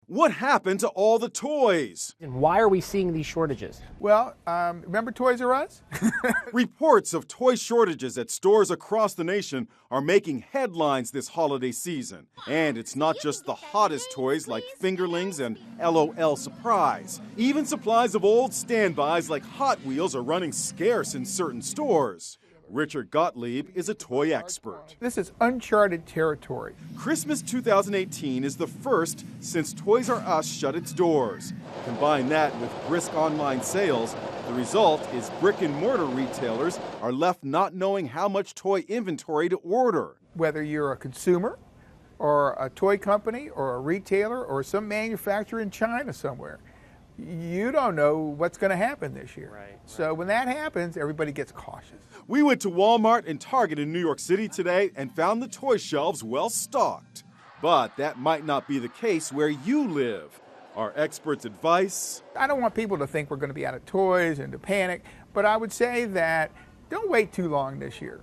What happened to all the toys? And why are we seeing these shortages? Well, remember Toys R Us? Reports of toy shortages at stores across the nation are making headlines this holiday season. And it's not just the hottest toys like Fingerlings and L.O.L. Surprise. Even supplies of old standbys like Hot Wheels are running scarce in certain stores. Richard Gottlieb is a toy expert. This is uncharted territory. Christmas 2018 is the first since Toys R Us shut its doors. Combine that with brisk online sales, the result is brick and mortar retailers are left not knowing how much toy inventory to order. Whether you're a consumer or a toy company or a retailer or some manufacturer in China somewhere, you don't know what's going to happen this year. Right. So when that happens, everybody gets cautious. We went to Walmart and Target in New York City today and found the toy shelves well stocked. But that might not be the case where you live. Our experts' advice: I don't want people to think we're going to be out of toys and to panic, but I would say that don't wait too long this year.